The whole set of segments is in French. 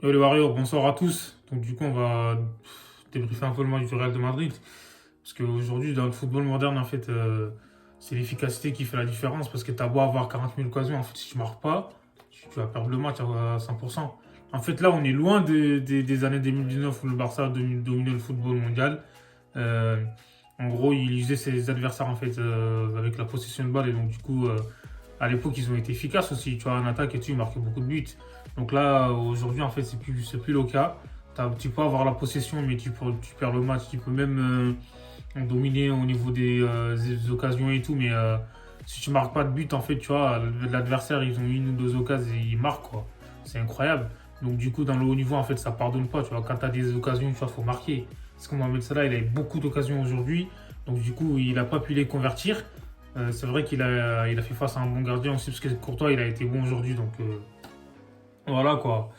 Yo les Warriors, bonsoir à tous. Donc du coup on va débriefer un peu le match du Real de Madrid. Parce qu'aujourd'hui dans le football moderne en fait c'est l'efficacité qui fait la différence. Parce que t'as beau avoir 40 000 occasions, en fait si tu marques pas, tu vas perdre le match à 100%. En fait là on est loin des années 2019 où le Barça a dominé le football mondial. Euh, En gros il usait ses adversaires en fait avec la possession de balle et donc du coup à l'époque, ils ont été efficaces aussi. Tu vois, en attaque et tout, ils marquaient beaucoup de buts. Donc là, aujourd'hui, en fait, c'est plus le cas. Tu peux avoir la possession, mais tu perds le match. Tu peux même dominer au niveau des occasions et tout. Mais si tu marques pas de but, en fait, tu vois, l'adversaire, ils ont une ou deux occasions et ils marquent, quoi. C'est incroyable. Donc, du coup, dans le haut niveau, en fait, ça pardonne pas. Tu vois, quand tu as des occasions, tu vois, faut marquer. Parce que Mohamed Salah, il a eu beaucoup d'occasions aujourd'hui. Donc, du coup, il n'a pas pu les convertir. C'est vrai qu'il a fait face à un bon gardien aussi, parce que Courtois, il a été bon aujourd'hui. Donc, voilà, quoi.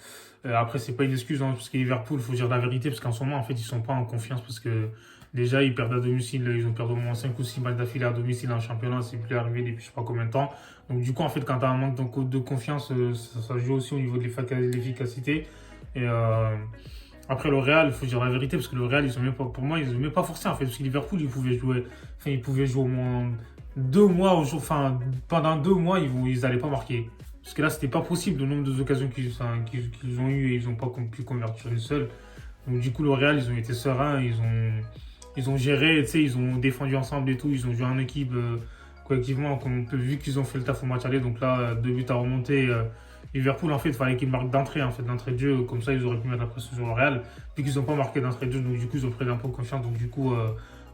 Après, c'est pas une excuse, hein, parce que Liverpool, il faut dire la vérité, parce qu'en ce moment, en fait, ils sont pas en confiance, parce que déjà, ils perdent à domicile, ils ont perdu au moins 5 ou 6 matchs d'affilée à domicile en championnat, c'est plus arrivé depuis je sais pas combien de temps. Donc, du coup, en fait, quand tu as un manque de confiance, ça joue aussi au niveau de l'efficacité. Et après, le Real, il faut dire la vérité, parce que le Real, ils ont même pas, pour moi, ils ont même pas forcé, en fait, parce que Liverpool, ils pouvaient jouer au moins 2 mois, enfin, pendant 2 mois, ils allaient pas marquer. Parce que là, c'était pas possible, le nombre d'occasions qu'ils ont eu et ils n'ont pas pu convertir une seule. Donc, du coup, le Real, ils ont été sereins, ils ont géré, tu sais, ils ont défendu ensemble et tout, ils ont joué en équipe collectivement, vu qu'ils ont fait le taf au match aller. Donc là, 2 buts à remonter. Liverpool, en fait, il fallait qu'ils marquent d'entrée, en fait, d'entrée de jeu, comme ça, ils auraient pu mettre la pression sur le Real. Vu qu'ils n'ont pas marqué d'entrée de jeu, donc du coup, ils ont pris un peu confiance. Donc, du coup,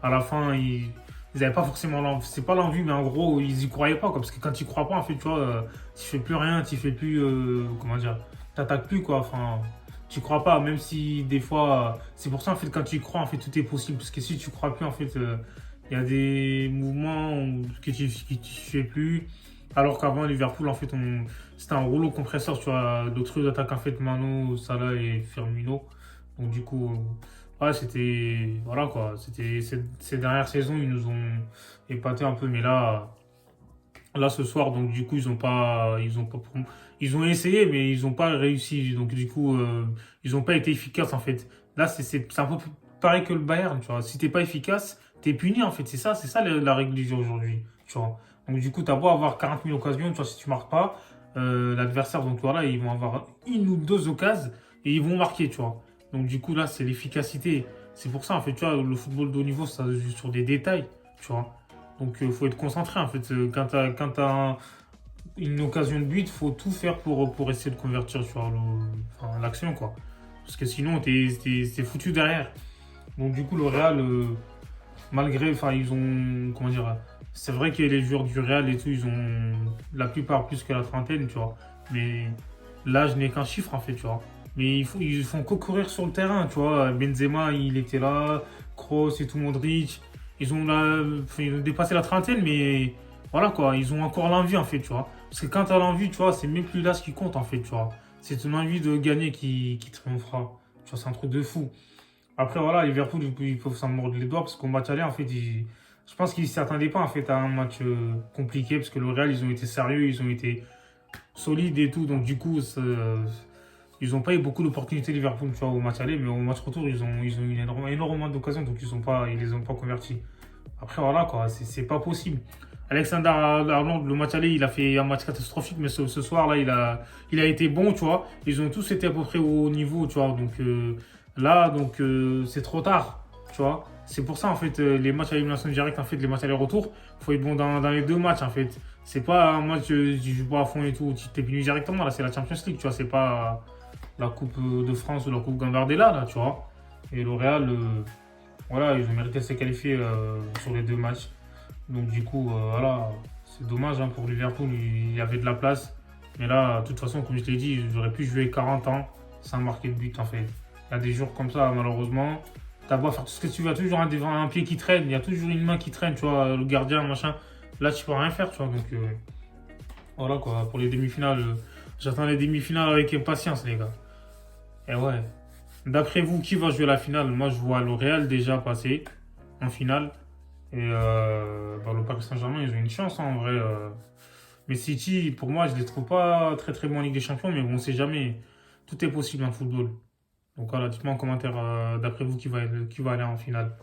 à la fin, ils n'avaient pas forcément l'envie, c'est pas l'envie, mais en gros, ils y croyaient pas, quoi. Parce que quand tu crois pas, en fait, tu vois, tu fais plus rien, tu fais plus, comment dire, t'attaques plus, quoi. Enfin, tu crois pas, même si des fois, c'est pour ça, en fait, quand tu y crois, en fait, tout est possible. Parce que si tu crois plus, en fait, il y a des mouvements que tu fais plus. Alors qu'avant, Liverpool, en fait, c'était un rouleau compresseur, tu vois, le trio d'attaque, en fait, Mano, Salah et Firmino. Donc, du coup, ouais, c'était. Voilà quoi. C'était ces dernières saisons, ils nous ont épaté un peu. Mais là ce soir, donc du coup, ils ont essayé, mais ils n'ont pas réussi. Donc, du coup, ils n'ont pas été efficaces en fait. Là, c'est un peu pareil que le Bayern, tu vois. Si t'es pas efficace, t'es puni en fait. C'est ça la règle du jeu aujourd'hui, tu vois. Donc, du coup, t'as beau avoir 40 000 occasions, tu vois, si tu marques pas, l'adversaire, donc voilà, ils vont avoir une ou deux occasions et ils vont marquer, tu vois. Donc, du coup, là, c'est l'efficacité. C'est pour ça, en fait, tu vois, le football de haut niveau, ça se joue sur des détails, tu vois. Donc, il faut être concentré, en fait. Quand tu as une occasion de but, il faut tout faire pour essayer de convertir sur enfin, l'action, quoi. Parce que sinon, t'es foutu derrière. Donc, du coup, le Real, malgré, enfin, ils ont, comment dire, c'est vrai que les joueurs du Real et tout, ils ont la plupart plus que la trentaine, tu vois. Mais l'âge n'est qu'un chiffre, en fait, tu vois. Mais ils font que courir sur le terrain, tu vois. Benzema, il était là, Kroos et tout, Modric. Enfin, ils ont dépassé la trentaine, mais voilà, quoi. Ils ont encore l'envie, en fait, tu vois. Parce que quand tu as l'envie, tu vois, c'est même plus l'âge qui compte, en fait, tu vois. C'est ton envie de gagner qui triomphera. Tu vois, c'est un truc de fou. Après, voilà, Liverpool, ils peuvent s'en mordre les doigts parce qu'au match aller, en fait, je pense qu'ils ne s'attendaient pas en fait, à un match compliqué parce que le Real, ils ont été sérieux, ils ont été solides et tout. Donc, du coup, ils n'ont pas eu beaucoup d'opportunités, Liverpool, tu vois, au match aller, mais au match retour, ils ont eu énormément d'occasions, donc ils les ont pas convertis. Après, voilà, quoi, c'est pas possible. Alexander Arnold, le match aller, il a fait un match catastrophique, mais ce soir-là, il a été bon, tu vois. Ils ont tous été à peu près au niveau, tu vois. Donc là, c'est trop tard, tu vois. C'est pour ça, en fait, les matchs à élimination directe, en fait, les matchs aller-retour, il faut être bon dans les deux matchs, en fait. C'est pas un match, tu joues pas à fond et tout, tu t'es fini directement. Là, c'est la Champions League, tu vois. C'est pas la Coupe de France ou la Coupe Gambardella, là, tu vois. Et le Real, voilà, ils ont mérité de se qualifier sur les deux matchs. Donc du coup, voilà, c'est dommage hein, pour Liverpool, il y avait de la place. Mais là, de toute façon, comme je t'ai dit, j'aurais pu jouer 40 ans sans marquer de but en fait. Il y a des jours comme ça, malheureusement. T'as beau faire tout ce que tu veux, il y a toujours un pied qui traîne, il y a toujours une main qui traîne, tu vois, le gardien, machin. Là, tu peux rien faire, tu vois. Donc voilà quoi, pour les demi-finales, j'attends les demi-finales avec impatience, les gars. Et ouais. D'après vous, qui va jouer la finale? Moi, je vois le Real déjà passer en finale. Et le Paris Saint-Germain, ils ont une chance hein, en vrai. Mais City, pour moi, je les trouve pas très très bons en Ligue des Champions, mais bon, on sait jamais. Tout est possible dans le football. Donc voilà, dites-moi en commentaire d'après vous qui va aller en finale.